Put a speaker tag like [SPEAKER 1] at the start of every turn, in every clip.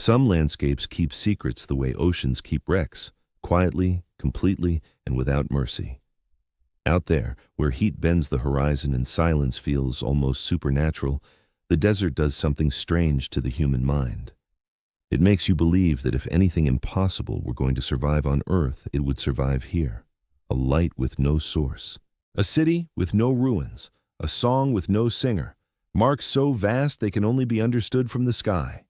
[SPEAKER 1] Some landscapes keep secrets the way oceans keep wrecks, quietly, completely, and without mercy. Out there, where heat bends the horizon and silence feels almost supernatural, the desert does something strange to the human mind. It makes you believe that if anything impossible were going to survive on Earth, it would survive here. A light with no source. A city with no ruins. A song with no singer. Marks so vast they can only be understood from the sky.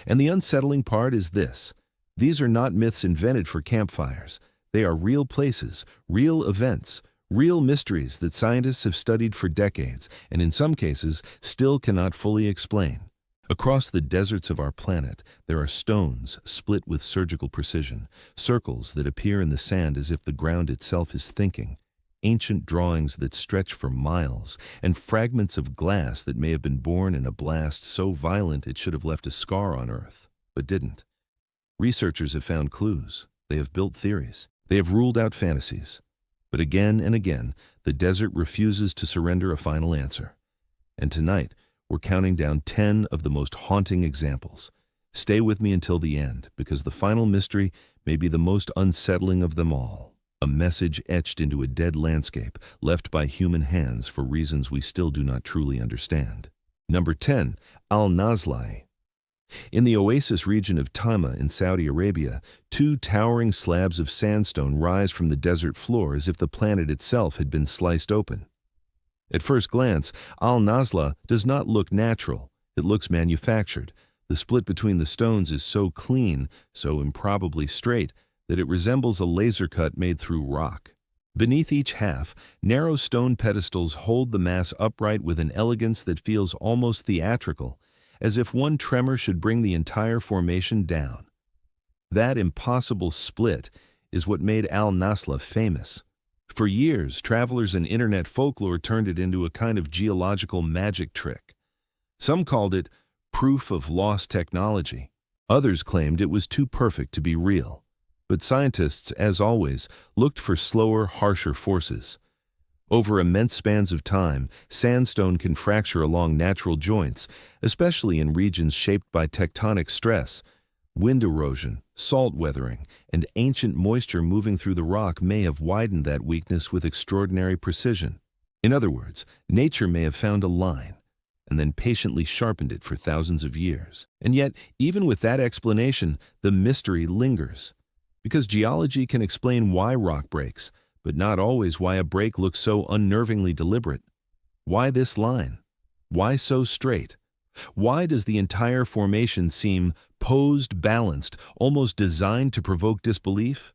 [SPEAKER 1] And the unsettling part is this. These are not myths invented for campfires. They are real places, real events, real mysteries that scientists have studied for decades, and in some cases, still cannot fully explain. Across the deserts of our planet, there are stones split with surgical precision, circles that appear in the sand as if the ground itself is thinking, ancient drawings that stretch for miles, and fragments of glass that may have been born in a blast so violent it should have left a scar on Earth, but didn't. Researchers have found clues. They have built theories. They have ruled out fantasies. But again and again, the desert refuses to surrender a final answer. And tonight, we're counting down 10 of the most haunting examples. Stay with me until the end, because the final mystery may be the most unsettling of them all. A message etched into a dead landscape, left by human hands for reasons we still do not truly understand. Number 10. Al-Nazla. In the oasis region of Tama in Saudi Arabia, two towering slabs of sandstone rise from the desert floor as if the planet itself had been sliced open. At first glance, Al-Nazla does not look natural. It looks manufactured. The split between the stones is so clean, so improbably straight, that it resembles a laser cut made through rock. Beneath each half, narrow stone pedestals hold the mass upright with an elegance that feels almost theatrical, as if one tremor should bring the entire formation down. That impossible split is what made Al-Nazla famous. For years, travelers and internet folklore turned it into a kind of geological magic trick. Some called it proof of lost technology. Others claimed it was too perfect to be real. But scientists, as always, looked for slower, harsher forces. Over immense spans of time, sandstone can fracture along natural joints, especially in regions shaped by tectonic stress. Wind erosion, salt weathering, and ancient moisture moving through the rock may have widened that weakness with extraordinary precision. In other words, nature may have found a line, and then patiently sharpened it for thousands of years. And yet, even with that explanation, the mystery lingers. Because geology can explain why rock breaks, but not always why a break looks so unnervingly deliberate. Why this line? Why so straight? Why does the entire formation seem posed, balanced, almost designed to provoke disbelief?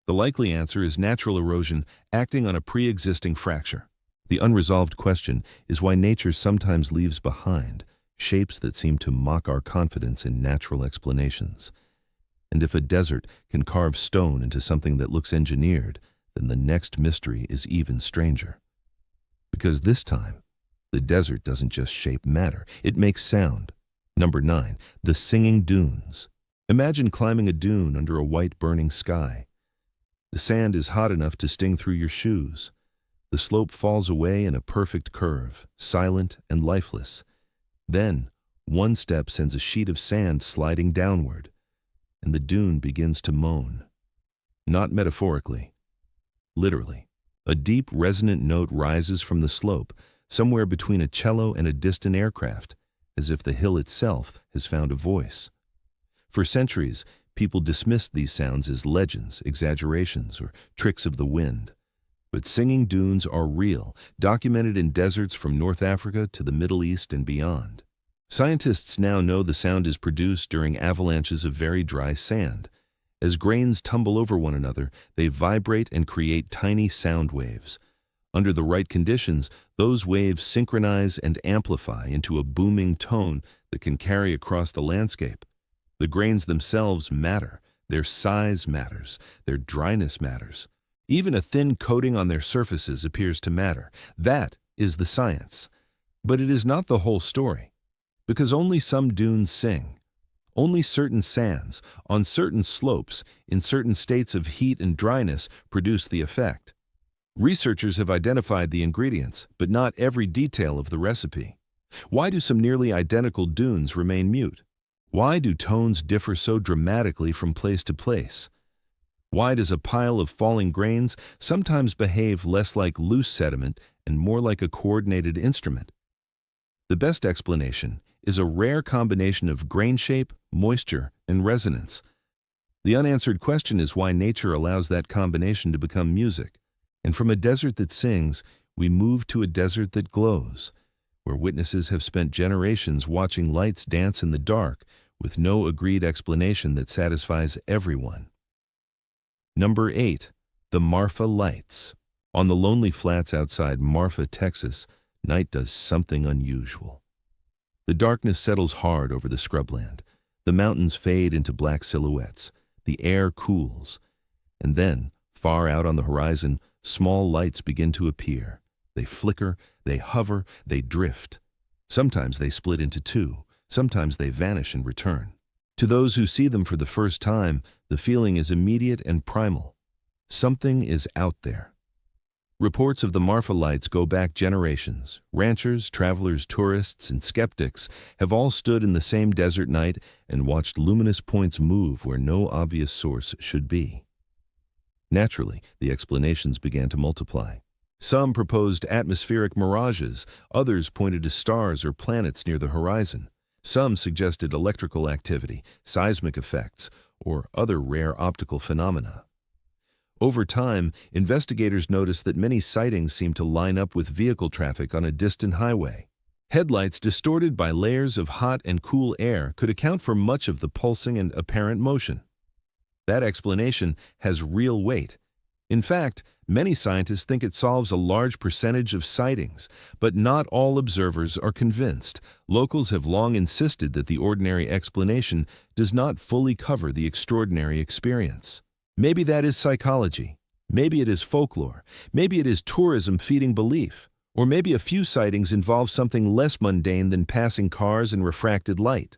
[SPEAKER 1] The likely answer is natural erosion acting on a pre-existing fracture. The unresolved question is why nature sometimes leaves behind shapes that seem to mock our confidence in natural explanations. And if a desert can carve stone into something that looks engineered, then the next mystery is even stranger. Because this time, the desert doesn't just shape matter, it makes sound. Number 9. The singing dunes. Imagine climbing a dune under a white burning sky. The sand is hot enough to sting through your shoes. The slope falls away in a perfect curve, silent and lifeless. Then, one step sends a sheet of sand sliding downward, and the dune begins to moan. Not metaphorically, literally. A deep, resonant note rises from the slope, somewhere between a cello and a distant aircraft, as if the hill itself has found a voice. For centuries, people dismissed these sounds as legends, exaggerations, or tricks of the wind. But singing dunes are real, documented in deserts from North Africa to the Middle East and beyond. Scientists now know the sound is produced during avalanches of very dry sand. As grains tumble over one another, they vibrate and create tiny sound waves. Under the right conditions, those waves synchronize and amplify into a booming tone that can carry across the landscape. The grains themselves matter. Their size matters. Their dryness matters. Even a thin coating on their surfaces appears to matter. That is the science. But it is not the whole story. Because only some dunes sing. Only certain sands, on certain slopes, in certain states of heat and dryness, produce the effect. Researchers have identified the ingredients, but not every detail of the recipe. Why do some nearly identical dunes remain mute? Why do tones differ so dramatically from place to place? Why does a pile of falling grains sometimes behave less like loose sediment and more like a coordinated instrument? The best explanation is a rare combination of grain shape, moisture, and resonance. The unanswered question is why nature allows that combination to become music. And from a desert that sings, we move to a desert that glows, where witnesses have spent generations watching lights dance in the dark with no agreed explanation that satisfies everyone. Number 8. The Marfa Lights. On the lonely flats outside Marfa, Texas, night does something unusual. The darkness settles hard over the scrubland. The mountains fade into black silhouettes. The air cools. And then, far out on the horizon, small lights begin to appear. They flicker, they hover, they drift. Sometimes they split into two. Sometimes they vanish and return. To those who see them for the first time, the feeling is immediate and primal. Something is out there. Reports of the Marfa Lights go back generations. Ranchers, travelers, tourists, and skeptics have all stood in the same desert night and watched luminous points move where no obvious source should be. Naturally, the explanations began to multiply. Some proposed atmospheric mirages, others pointed to stars or planets near the horizon. Some suggested electrical activity, seismic effects, or other rare optical phenomena. Over time, investigators noticed that many sightings seemed to line up with vehicle traffic on a distant highway. Headlights distorted by layers of hot and cool air could account for much of the pulsing and apparent motion. That explanation has real weight. In fact, many scientists think it solves a large percentage of sightings, but not all observers are convinced. Locals have long insisted that the ordinary explanation does not fully cover the extraordinary experience. Maybe that is psychology. Maybe it is folklore. Maybe it is tourism feeding belief. Or maybe a few sightings involve something less mundane than passing cars and refracted light.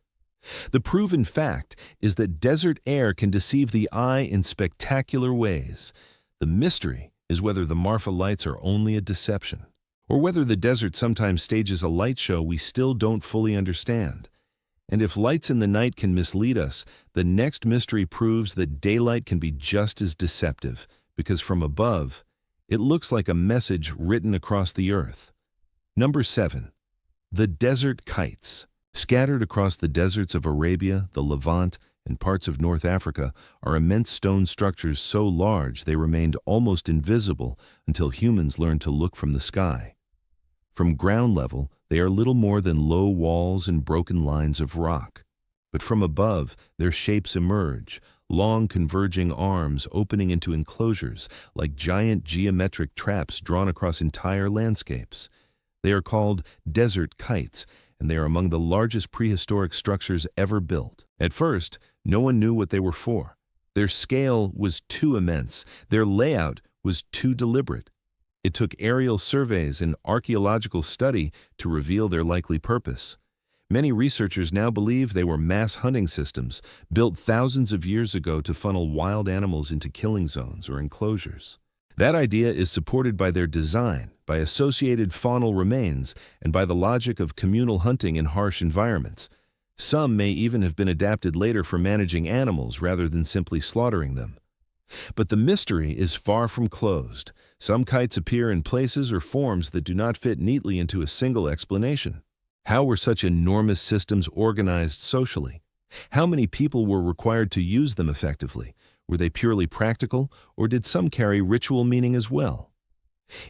[SPEAKER 1] The proven fact is that desert air can deceive the eye in spectacular ways. The mystery is whether the Marfa Lights are only a deception, or whether the desert sometimes stages a light show we still don't fully understand. And if lights in the night can mislead us, the next mystery proves that daylight can be just as deceptive, because from above, it looks like a message written across the earth. Number 7. The Desert Kites. Scattered across the deserts of Arabia, the Levant, and parts of North Africa are immense stone structures so large they remained almost invisible until humans learned to look from the sky. From ground level, they are little more than low walls and broken lines of rock. But from above, their shapes emerge, long converging arms opening into enclosures like giant geometric traps drawn across entire landscapes. They are called desert kites, and they are among the largest prehistoric structures ever built. At first, no one knew what they were for. Their scale was too immense. Their layout was too deliberate. It took aerial surveys and archaeological study to reveal their likely purpose. Many researchers now believe they were mass hunting systems built thousands of years ago to funnel wild animals into killing zones or enclosures. That idea is supported by their design, by associated faunal remains, and by the logic of communal hunting in harsh environments. Some may even have been adapted later for managing animals rather than simply slaughtering them. But the mystery is far from closed. Some kites appear in places or forms that do not fit neatly into a single explanation. How were such enormous systems organized socially? How many people were required to use them effectively? Were they purely practical, or did some carry ritual meaning as well?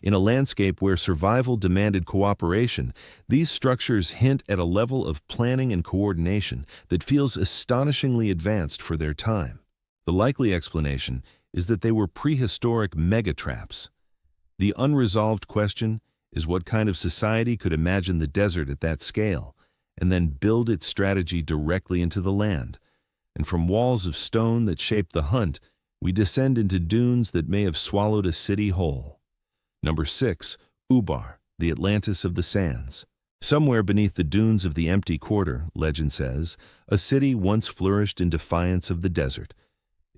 [SPEAKER 1] In a landscape where survival demanded cooperation, these structures hint at a level of planning and coordination that feels astonishingly advanced for their time. The likely explanation is that they were prehistoric megatraps. The unresolved question is what kind of society could imagine the desert at that scale, and then build its strategy directly into the land. And from walls of stone that shaped the hunt, we descend into dunes that may have swallowed a city whole. Number 6. Ubar, the Atlantis of the Sands. Somewhere beneath the dunes of the Empty Quarter, legend says, a city once flourished in defiance of the desert.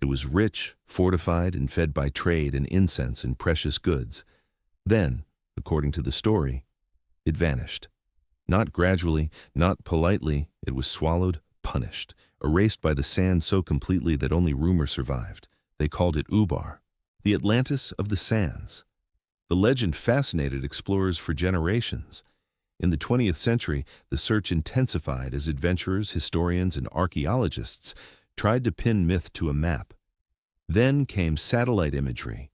[SPEAKER 1] It was rich, fortified, and fed by trade and incense and precious goods. Then, according to the story, it vanished. Not gradually, not politely, it was swallowed punished, erased by the sand so completely that only rumor survived. They called it Ubar, the Atlantis of the sands. The legend fascinated explorers for generations. In the 20th century, the search intensified as adventurers, historians, and archaeologists tried to pin myth to a map. Then came satellite imagery.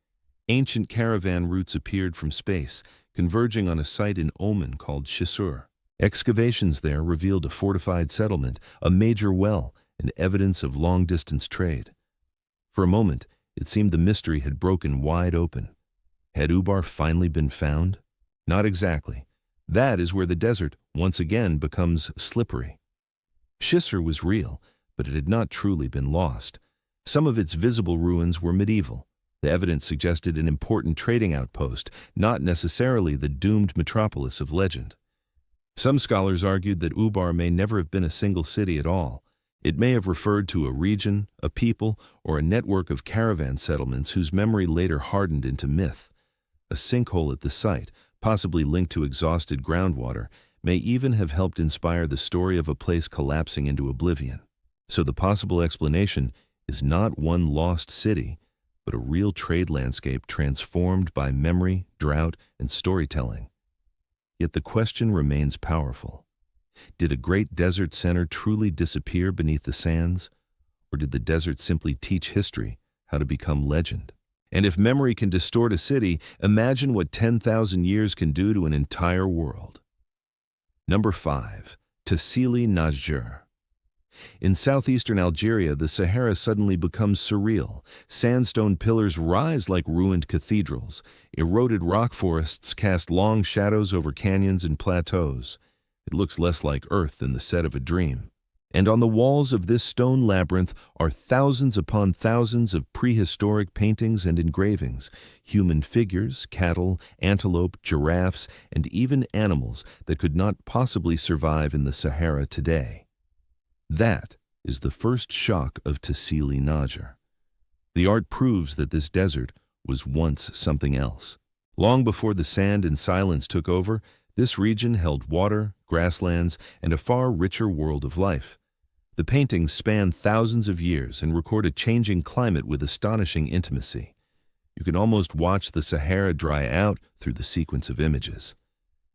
[SPEAKER 1] Ancient caravan routes appeared from space, converging on a site in Oman called Shishur. Excavations there revealed a fortified settlement, a major well, and evidence of long-distance trade. For a moment, it seemed the mystery had broken wide open. Had Ubar finally been found? Not exactly. That is where the desert once again becomes slippery. Shishur was real, but it had not truly been lost. Some of its visible ruins were medieval. The evidence suggested an important trading outpost, not necessarily the doomed metropolis of legend. Some scholars argued that Ubar may never have been a single city at all. It may have referred to a region, a people, or a network of caravan settlements whose memory later hardened into myth. A sinkhole at the site, possibly linked to exhausted groundwater, may even have helped inspire the story of a place collapsing into oblivion. So the possible explanation is not one lost city, but a real trade landscape transformed by memory, drought, and storytelling. Yet the question remains powerful. Did a great desert center truly disappear beneath the sands? Or did the desert simply teach history how to become legend? And if memory can distort a city, imagine what 10,000 years can do to an entire world. Number 5. Tassili Najjer. In southeastern Algeria, the Sahara suddenly becomes surreal. Sandstone pillars rise like ruined cathedrals. Eroded rock forests cast long shadows over canyons and plateaus. It looks less like Earth than the set of a dream. And on the walls of this stone labyrinth are thousands upon thousands of prehistoric paintings and engravings, human figures, cattle, antelope, giraffes, and even animals that could not possibly survive in the Sahara today. That is the first shock of Tassili Najjer. The art proves that this desert was once something else. Long before the sand and silence took over, this region held water, grasslands, and a far richer world of life. The paintings span thousands of years and record a changing climate with astonishing intimacy. You can almost watch the Sahara dry out through the sequence of images.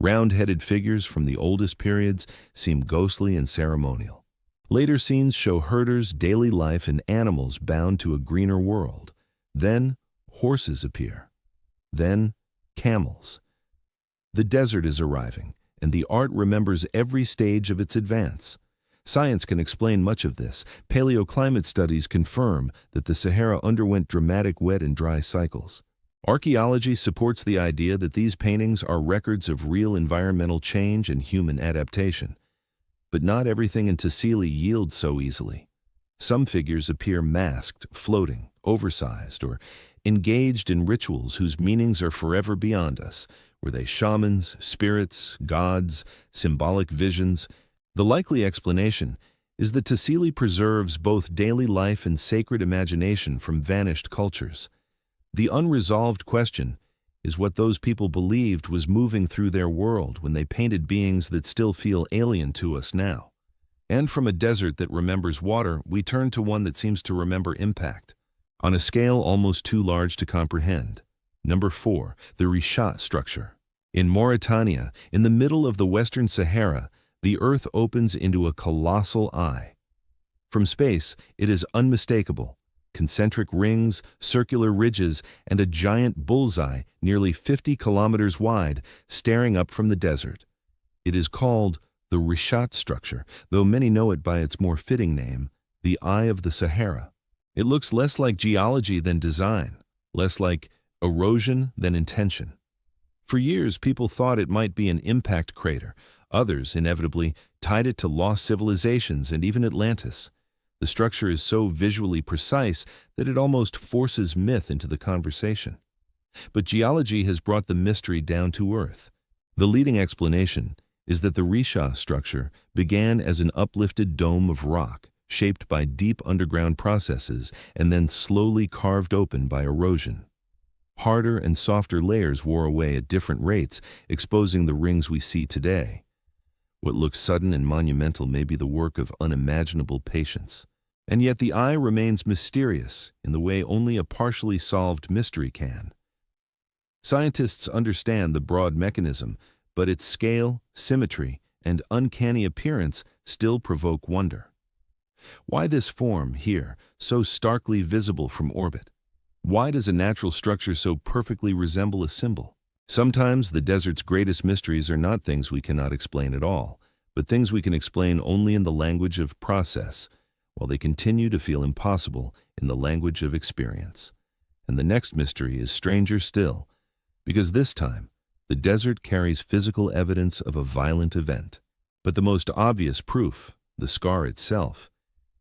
[SPEAKER 1] Round-headed figures from the oldest periods seem ghostly and ceremonial. Later scenes show herders' daily life and animals bound to a greener world. Then, horses appear. Then, camels. The desert is arriving, and the art remembers every stage of its advance. Science can explain much of this. Paleoclimate studies confirm that the Sahara underwent dramatic wet and dry cycles. Archaeology supports the idea that these paintings are records of real environmental change and human adaptation. But not everything in Tassili yields so easily. Some figures appear masked, floating, oversized, or engaged in rituals whose meanings are forever beyond us. Were they shamans, spirits, gods, symbolic visions? The likely explanation is that Tassili preserves both daily life and sacred imagination from vanished cultures. The unresolved question is what those people believed was moving through their world when they painted beings that still feel alien to us now. And from a desert that remembers water, we turn to one that seems to remember impact, on a scale almost too large to comprehend. Number 4, the Rishat structure. In Mauritania, in the middle of the Western Sahara, the Earth opens into a colossal eye. From space, it is unmistakable. Concentric rings, circular ridges, and a giant bullseye nearly 50 kilometers wide staring up from the desert. It is called the Rishat structure, though many know it by its more fitting name, the Eye of the Sahara. It looks less like geology than design, less like erosion than intention. For years, people thought it might be an impact crater. Others, inevitably, tied it to lost civilizations and even Atlantis. The structure is so visually precise that it almost forces myth into the conversation. But geology has brought the mystery down to earth. The leading explanation is that the Rishat structure began as an uplifted dome of rock, shaped by deep underground processes and then slowly carved open by erosion. Harder and softer layers wore away at different rates, exposing the rings we see today. What looks sudden and monumental may be the work of unimaginable patience. And yet the eye remains mysterious in the way only a partially solved mystery can. Scientists understand the broad mechanism, but its scale, symmetry, and uncanny appearance still provoke wonder. Why this form here, so starkly visible from orbit? Why does a natural structure so perfectly resemble a symbol? Sometimes the desert's greatest mysteries are not things we cannot explain at all, but things we can explain only in the language of process, while they continue to feel impossible in the language of experience. And the next mystery is stranger still, because this time, the desert carries physical evidence of a violent event. But the most obvious proof, the scar itself,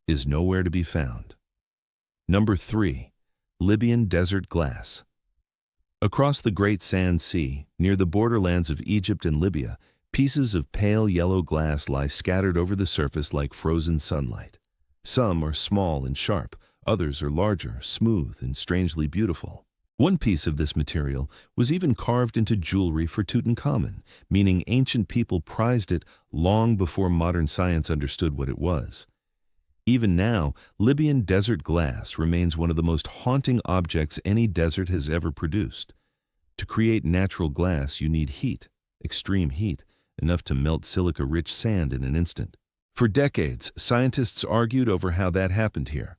[SPEAKER 1] is nowhere to be found. Number 3. Libyan desert glass. Across the Great Sand Sea, near the borderlands of Egypt and Libya, pieces of pale yellow glass lie scattered over the surface like frozen sunlight. Some are small and sharp, others are larger, smooth, and strangely beautiful. One piece of this material was even carved into jewelry for Tutankhamun, meaning ancient people prized it long before modern science understood what it was. Even now, Libyan desert glass remains one of the most haunting objects any desert has ever produced. To create natural glass, you need heat, extreme heat, enough to melt silica-rich sand in an instant. For decades, scientists argued over how that happened here.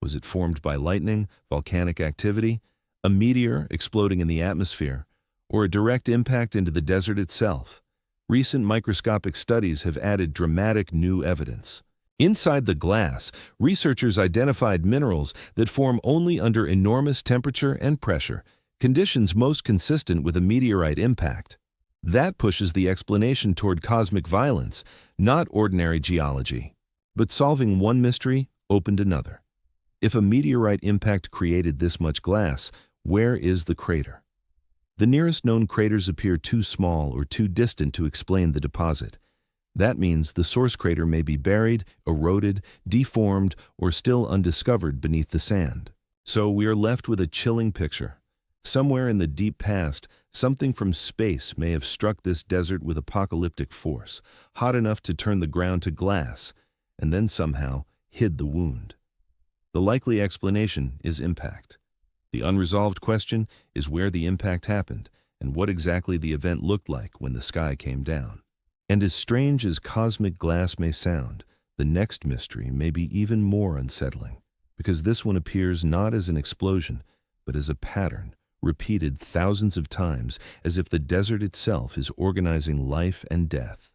[SPEAKER 1] Was it formed by lightning, volcanic activity, a meteor exploding in the atmosphere, or a direct impact into the desert itself? Recent microscopic studies have added dramatic new evidence. Inside the glass, researchers identified minerals that form only under enormous temperature and pressure, conditions most consistent with a meteorite impact. That pushes the explanation toward cosmic violence, not ordinary geology. But solving one mystery opened another. If a meteorite impact created this much glass, where is the crater? The nearest known craters appear too small or too distant to explain the deposit. That means the source crater may be buried, eroded, deformed, or still undiscovered beneath the sand. So we are left with a chilling picture. Somewhere in the deep past, something from space may have struck this desert with apocalyptic force, hot enough to turn the ground to glass, and then somehow hid the wound. The likely explanation is impact. The unresolved question is where the impact happened and what exactly the event looked like when the sky came down. And as strange as cosmic glass may sound, the next mystery may be even more unsettling, because this one appears not as an explosion, but as a pattern, repeated thousands of times, as if the desert itself is organizing life and death.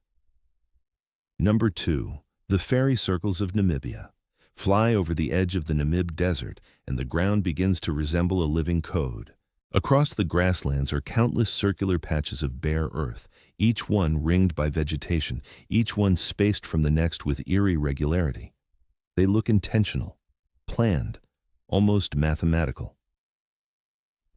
[SPEAKER 1] Number 2. The fairy circles of Namibia. Fly over the edge of the Namib Desert, and the ground begins to resemble a living code. Across the grasslands are countless circular patches of bare earth, each one ringed by vegetation, each one spaced from the next with eerie regularity. They look intentional, planned, almost mathematical.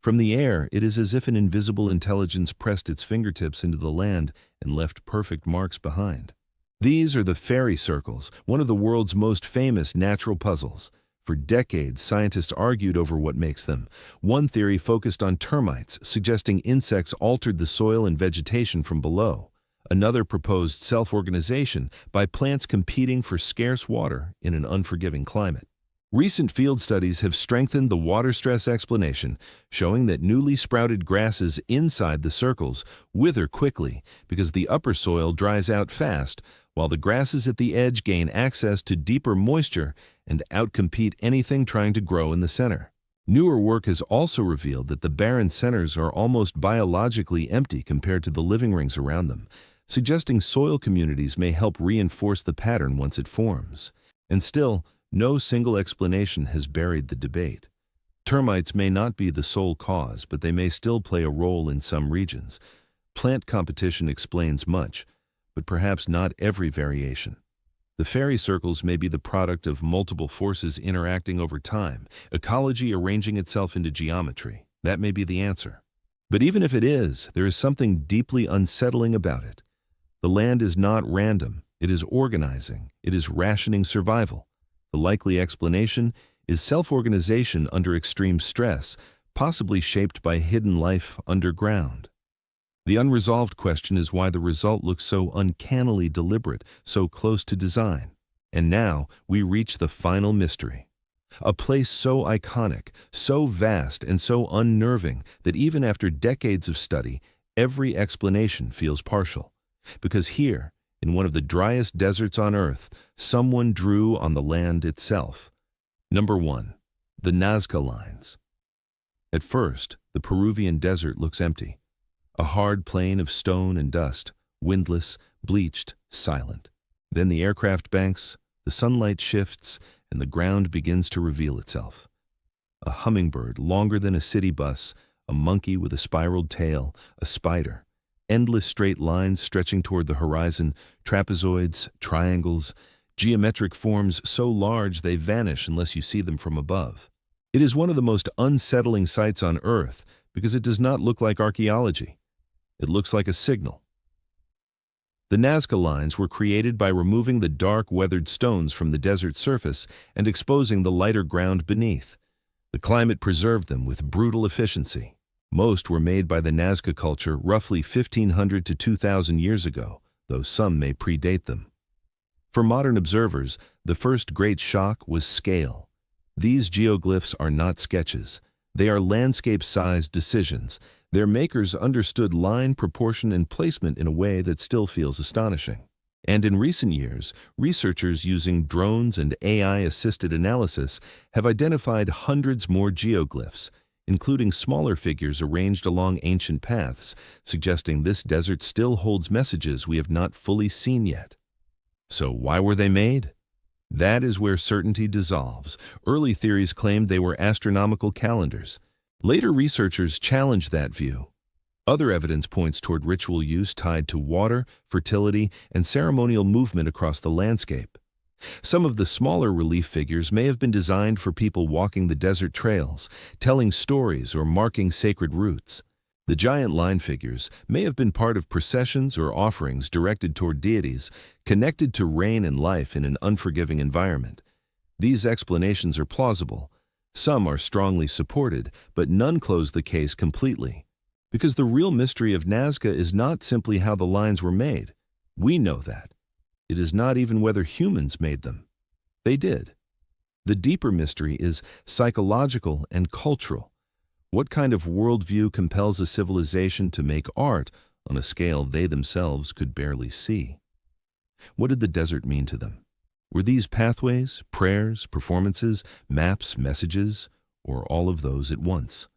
[SPEAKER 1] From the air, it is as if an invisible intelligence pressed its fingertips into the land and left perfect marks behind. These are the fairy circles, one of the world's most famous natural puzzles. For decades, scientists argued over what makes them. One theory focused on termites, suggesting insects altered the soil and vegetation from below. Another proposed self-organization by plants competing for scarce water in an unforgiving climate. Recent field studies have strengthened the water stress explanation, showing that newly sprouted grasses inside the circles wither quickly because the upper soil dries out fast, while the grasses at the edge gain access to deeper moisture and outcompete anything trying to grow in the center. Newer work has also revealed that the barren centers are almost biologically empty compared to the living rings around them, suggesting soil communities may help reinforce the pattern once it forms. And still, no single explanation has buried the debate. Termites may not be the sole cause, but they may still play a role in some regions. Plant competition explains much, but perhaps not every variation. The fairy circles may be the product of multiple forces interacting over time, ecology arranging itself into geometry. That may be the answer. But even if it is, there is something deeply unsettling about it. The land is not random, it is organizing, it is rationing survival. The likely explanation is self-organization under extreme stress, possibly shaped by hidden life underground. The unresolved question is why the result looks so uncannily deliberate, so close to design. And now we reach the final mystery. A place so iconic, so vast, and so unnerving that even after decades of study, every explanation feels partial. Because here, in one of the driest deserts on Earth, someone drew on the land itself. Number 1. The Nazca Lines. At first, the Peruvian desert looks empty. A hard plain of stone and dust, windless, bleached, silent. Then the aircraft banks, the sunlight shifts, and the ground begins to reveal itself. A hummingbird longer than a city bus, a monkey with a spiraled tail, a spider. Endless straight lines stretching toward the horizon, trapezoids, triangles, geometric forms so large they vanish unless you see them from above. It is one of the most unsettling sights on Earth because it does not look like archaeology. It looks like a signal. The Nazca Lines were created by removing the dark, weathered stones from the desert surface and exposing the lighter ground beneath. The climate preserved them with brutal efficiency. Most were made by the Nazca culture roughly 1,500 to 2,000 years ago, though some may predate them. For modern observers, the first great shock was scale. These geoglyphs are not sketches. They are landscape-sized decisions. Their makers understood line, proportion, and placement in a way that still feels astonishing. And in recent years, researchers using drones and AI-assisted analysis have identified hundreds more geoglyphs, including smaller figures arranged along ancient paths, suggesting this desert still holds messages we have not fully seen yet. So why were they made? That is where certainty dissolves. Early theories claimed they were astronomical calendars. Later researchers challenged that view. Other evidence points toward ritual use tied to water, fertility, and ceremonial movement across the landscape. Some of the smaller relief figures may have been designed for people walking the desert trails, telling stories or marking sacred routes. The giant line figures may have been part of processions or offerings directed toward deities, connected to rain and life in an unforgiving environment. These explanations are plausible. Some are strongly supported, but none close the case completely. Because the real mystery of Nazca is not simply how the lines were made. We know that. It is not even whether humans made them. They did. The deeper mystery is psychological and cultural. What kind of worldview compels a civilization to make art on a scale they themselves could barely see? What did the desert mean to them? Were these pathways, prayers, performances, maps, messages, or all of those at once?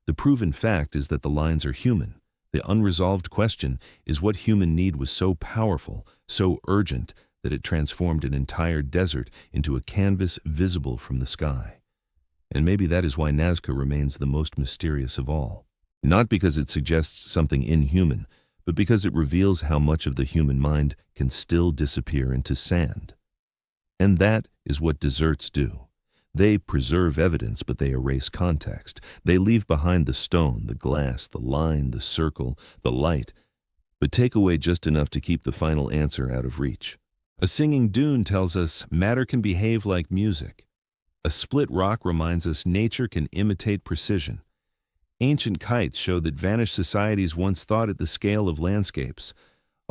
[SPEAKER 1] The proven fact is that the lines are human. The unresolved question is what human need was so powerful, so urgent, that it transformed an entire desert into a canvas visible from the sky. And maybe that is why Nazca remains the most mysterious of all. Not because it suggests something inhuman, but because it reveals how much of the human mind can still disappear into sand. And that is what deserts do. They preserve evidence, but they erase context. They leave behind the stone, the glass, the line, the circle, the light, but take away just enough to keep the final answer out of reach. A singing dune tells us matter can behave like music. A split rock reminds us nature can imitate precision. Ancient kites show that vanished societies once thought at the scale of landscapes.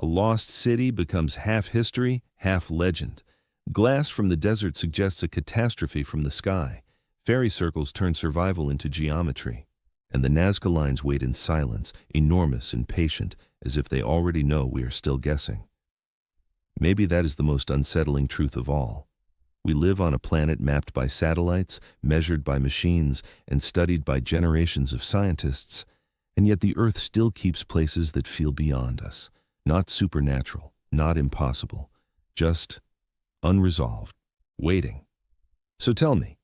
[SPEAKER 1] A lost city becomes half history, half legend. Glass from the desert suggests a catastrophe from the sky. Fairy circles turn survival into geometry. And the Nazca lines wait in silence, enormous and patient, as if they already know we are still guessing. Maybe that is the most unsettling truth of all. We live on a planet mapped by satellites, measured by machines, and studied by generations of scientists, and yet the Earth still keeps places that feel beyond us. Not supernatural, not impossible, just unresolved, waiting. So tell me,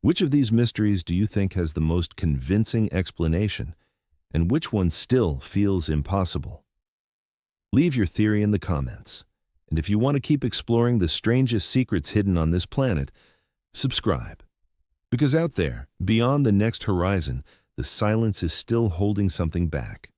[SPEAKER 1] which of these mysteries do you think has the most convincing explanation, and which one still feels impossible? Leave your theory in the comments. And if you want to keep exploring the strangest secrets hidden on this planet, subscribe. Because out there, beyond the next horizon, the silence is still holding something back.